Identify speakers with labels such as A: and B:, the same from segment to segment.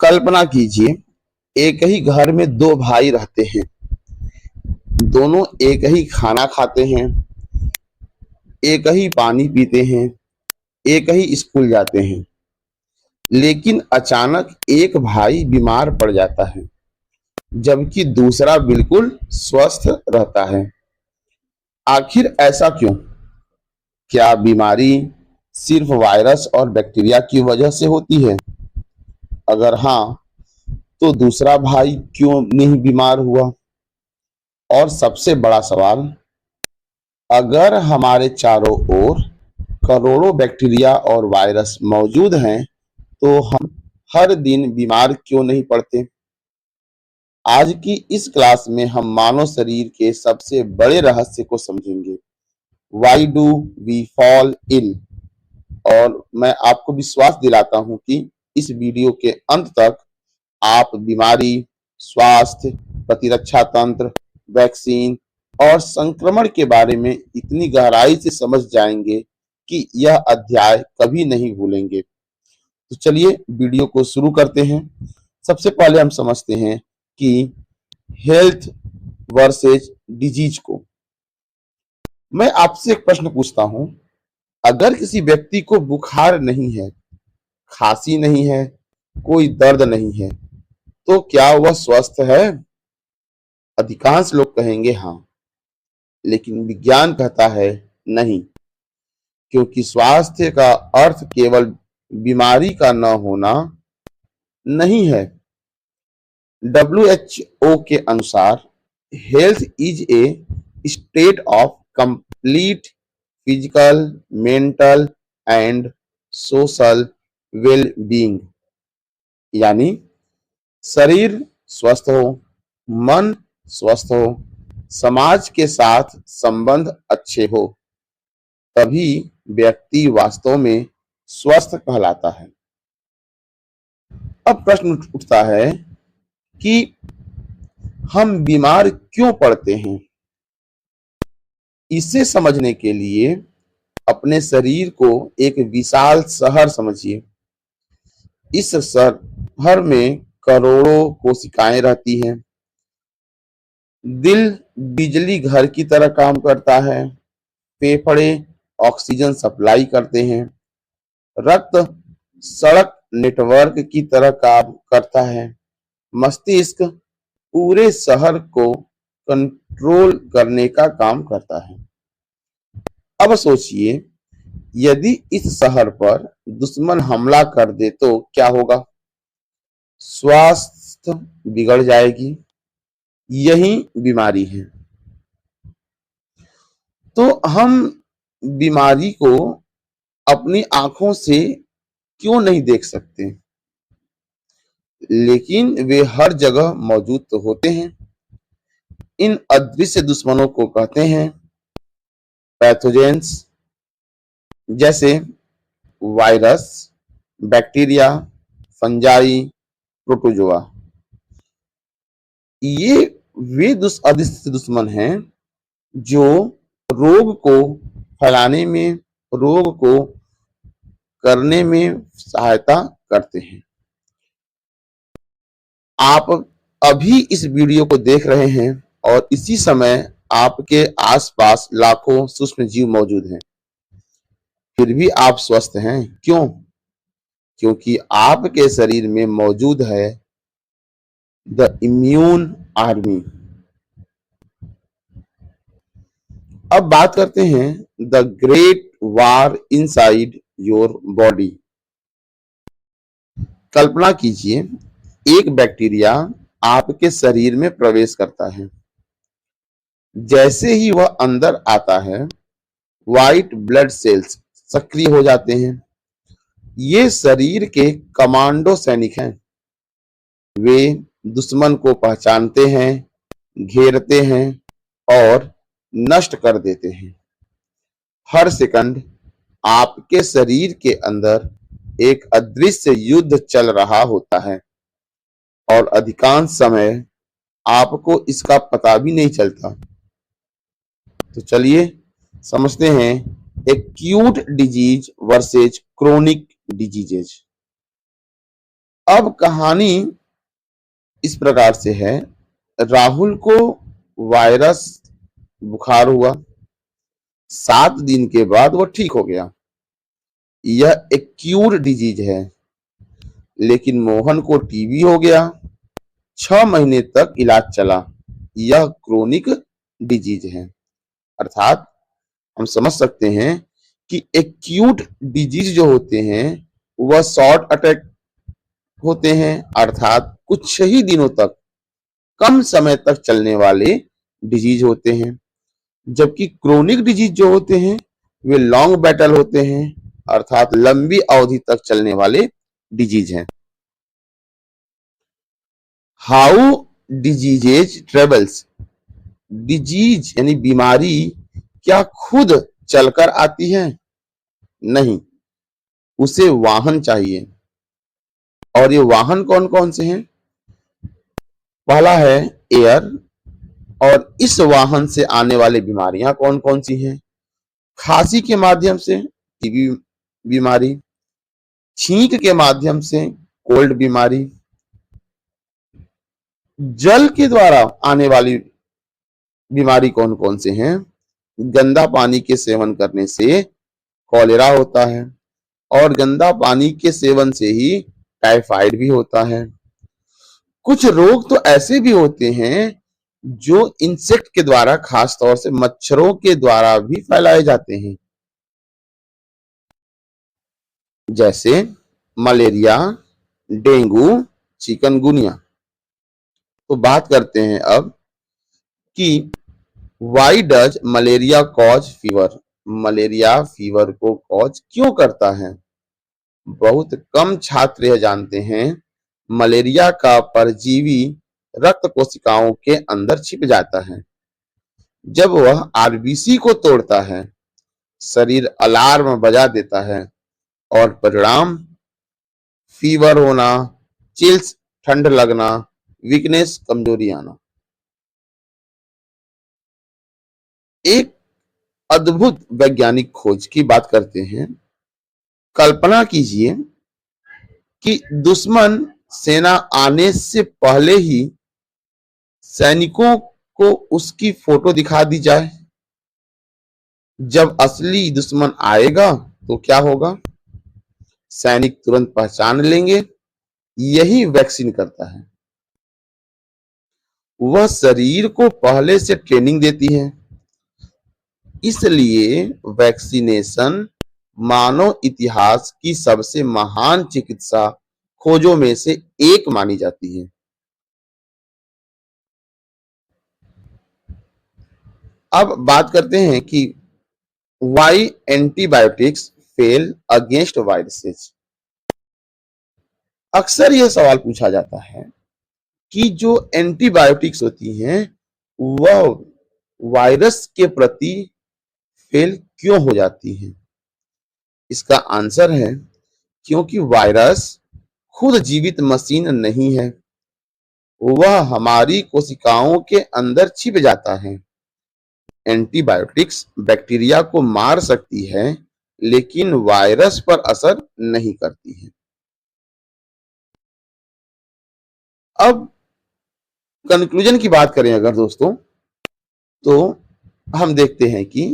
A: कल्पना कीजिए, एक ही घर में दो भाई रहते हैं। दोनों एक ही खाना खाते हैं, एक ही पानी पीते हैं, एक ही स्कूल जाते हैं। लेकिन अचानक एक भाई बीमार पड़ जाता है, जबकि दूसरा बिल्कुल स्वस्थ रहता है। आखिर ऐसा क्यों? क्या बीमारी सिर्फ वायरस और बैक्टीरिया की वजह से होती है? अगर हाँ, तो दूसरा भाई क्यों नहीं बीमार हुआ? और सबसे बड़ा सवाल, अगर हमारे चारों ओर करोड़ों बैक्टीरिया और वायरस मौजूद हैं, तो हम हर दिन बीमार क्यों नहीं पड़ते? आज की इस क्लास में हम मानव शरीर के सबसे बड़े रहस्य को समझेंगे। Why do we fall ill? और मैं आपको विश्वास दिलाता हूं कि इस वीडियो के अंत तक आप बीमारी, स्वास्थ्य, प्रतिरक्षा तंत्र, वैक्सीन और संक्रमण के बारे में इतनी गहराई से समझ जाएंगे कि यह अध्याय कभी नहीं भूलेंगे। तो चलिए वीडियो को शुरू करते हैं। सबसे पहले हम समझते हैं कि हेल्थ वर्सेज डिजीज को। मैं आपसे एक प्रश्न पूछता हूं, अगर किसी व्यक्ति को बुखार नहीं है, खांसी नहीं है, कोई दर्द नहीं है, तो क्या वह स्वस्थ है? अधिकांश लोग कहेंगे हाँ, लेकिन विज्ञान कहता है नहीं, क्योंकि स्वास्थ्य का अर्थ केवल बीमारी का न होना नहीं है। WHO के अनुसार health is a state of complete physical, mental and social well being, यानी शरीर स्वस्थ हो, मन स्वस्थ हो, समाज के साथ संबंध अच्छे हो, तभी व्यक्ति वास्तव में स्वस्थ कहलाता है। अब प्रश्न उठता है कि हम बीमार क्यों पड़ते हैं? इसे समझने के लिए अपने शरीर को एक विशाल शहर समझिए। इस शहर में करोड़ों कोशिकाएं रहती हैं। दिल बिजली घर की तरह काम करता है, फेफड़े ऑक्सीजन सप्लाई करते हैं, रक्त सड़क नेटवर्क की तरह काम करता है, मस्तिष्क पूरे शहर को कंट्रोल करने का काम करता है। अब सोचिए, यदि इस शहर पर दुश्मन हमला कर दे तो क्या होगा? स्वास्थ्य बिगड़ जाएगी। यही बीमारी है। तो हम बीमारी को अपनी आंखों से क्यों नहीं देख सकते, लेकिन वे हर जगह मौजूद तो होते हैं। इन अदृश्य दुश्मनों को कहते हैं पैथोजेंस, जैसे वायरस, बैक्टीरिया, फंजाई, प्रोटोजोआ। ये वे अदृश्य दुश्मन हैं जो रोग को फैलाने में, रोग को करने में सहायता करते हैं। आप अभी इस वीडियो को देख रहे हैं और इसी समय आपके आसपास लाखों सूक्ष्म जीव मौजूद हैं, फिर भी आप स्वस्थ हैं। क्यों? क्योंकि आपके शरीर में मौजूद है द इम्यून आर्मी। अब बात करते हैं the great war inside your body. कल्पना कीजिए, एक बैक्टीरिया आपके शरीर में प्रवेश करता है। जैसे ही वह अंदर आता है, व्हाइट ब्लड सेल्स सक्रिय हो जाते हैं। ये शरीर के कमांडो सैनिक हैं। वे दुश्मन को पहचानते हैं, घेरते हैं और नष्ट कर देते हैं। हर सेकंड आपके शरीर के अंदर एक अदृश्य युद्ध चल रहा होता है और अधिकांश समय आपको इसका पता भी नहीं चलता। तो चलिए समझते हैं acute disease versus chronic diseases. अब कहानी इस प्रकार से है। राहुल को वायरस बुखार हुआ, 7 दिन के बाद वो ठीक हो गया। यह एक क्यूर डिजीज है। लेकिन मोहन को टीबी हो गया, 6 महीने तक इलाज चला। यह क्रोनिक डिजीज है। अर्थात हम समझ सकते हैं कि एक्यूट डिजीज जो होते हैं वह शॉर्ट अटैक होते हैं, अर्थात कुछ ही दिनों तक, कम समय तक चलने वाले डिजीज होते हैं। जबकि क्रोनिक डिजीज जो होते हैं वे लॉन्ग बैटल होते हैं, अर्थात लंबी अवधि तक चलने वाले डिजीज हैं। How diseases travels. डिजीज यानी बीमारी क्या खुद चलकर आती है? नहीं, उसे वाहन चाहिए। और ये वाहन कौन कौन से हैं? पहला है एयर। और इस वाहन से आने वाली बीमारियां कौन कौन सी हैं? खांसी के माध्यम से टीबी बीमारी, छींक के माध्यम से कोल्ड बीमारी, जल के द्वारा आने वाली बीमारी कौन कौन से हैं? गंदा पानी के सेवन करने से कॉलेरा होता है, और गंदा पानी के सेवन से ही टाइफाइड भी होता है। कुछ रोग तो ऐसे भी होते हैं जो इंसेक्ट के द्वारा, खास तौर से मच्छरों के द्वारा भी फैलाए जाते हैं, जैसे मलेरिया, डेंगू, चिकनगुनिया। तो बात करते हैं अब कि why does malaria cause fever. Malaria fever को कॉज क्यों करता है? बहुत कम छात्र यह जानते हैं। मलेरिया का परजीवी रक्त कोशिकाओं के अंदर छिप जाता है। जब वह आरबीसी को तोड़ता है, शरीर अलार्म बजा देता है, और परिणाम फीवर होना, चिल्स, ठंड लगना, वीकनेस, कमजोरी आना। एक अद्भुत वैज्ञानिक खोज की बात करते हैं। कल्पना कीजिए कि दुश्मन सेना आने से पहले ही सैनिकों को उसकी फोटो दिखा दी जाए। जब असली दुश्मन आएगा तो क्या होगा? सैनिक तुरंत पहचान लेंगे। यही वैक्सीन करता है। वह शरीर को पहले से ट्रेनिंग देती है। इसलिए वैक्सीनेशन मानव इतिहास की सबसे महान चिकित्सा खोजों में से एक मानी जाती है। अब बात करते हैं कि why antibiotics fail against viruses. अक्सर यह सवाल पूछा जाता है कि जो एंटीबायोटिक्स होती हैं वह वायरस के प्रति फेल क्यों हो जाती हैं? इसका आंसर है क्योंकि वायरस खुद जीवित मशीन नहीं है। वह हमारी कोशिकाओं के अंदर छिप जाता है। एंटीबायोटिक्स बैक्टीरिया को मार सकती है, लेकिन वायरस पर असर नहीं करती है। अब कंक्लूजन की बात करें अगर दोस्तों, तो हम देखते हैं कि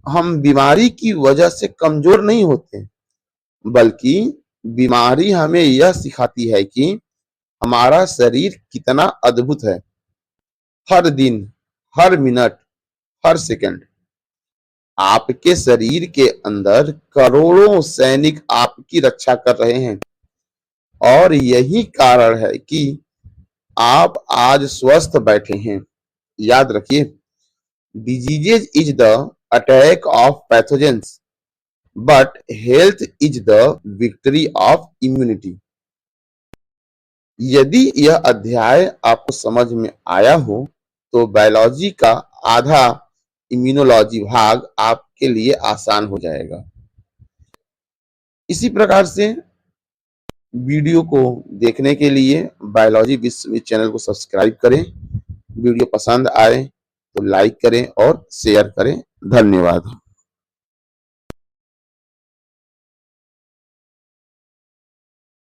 A: हम बीमारी की वजह से कमजोर नहीं होते, बल्कि बीमारी हमें यह सिखाती है कि हमारा शरीर कितना अद्भुत है। हर दिन, हर मिनट, हर सेकंड आपके शरीर के अंदर करोड़ों सैनिक आपकी रक्षा कर रहे हैं, और यही कारण है कि आप आज स्वस्थ बैठे हैं। याद रखिए, diseases is the attack of pathogens, but health is the victory of immunity. यदि यह अध्याय आपको समझ में आया हो तो बायोलॉजी का आधा इम्यूनोलॉजी भाग आपके लिए आसान हो जाएगा। इसी प्रकार से वीडियो को देखने के लिए बायोलॉजी विश्व चैनल को सब्सक्राइब करें। वीडियो पसंद आए तो लाइक करें और शेयर करें। धन्यवाद।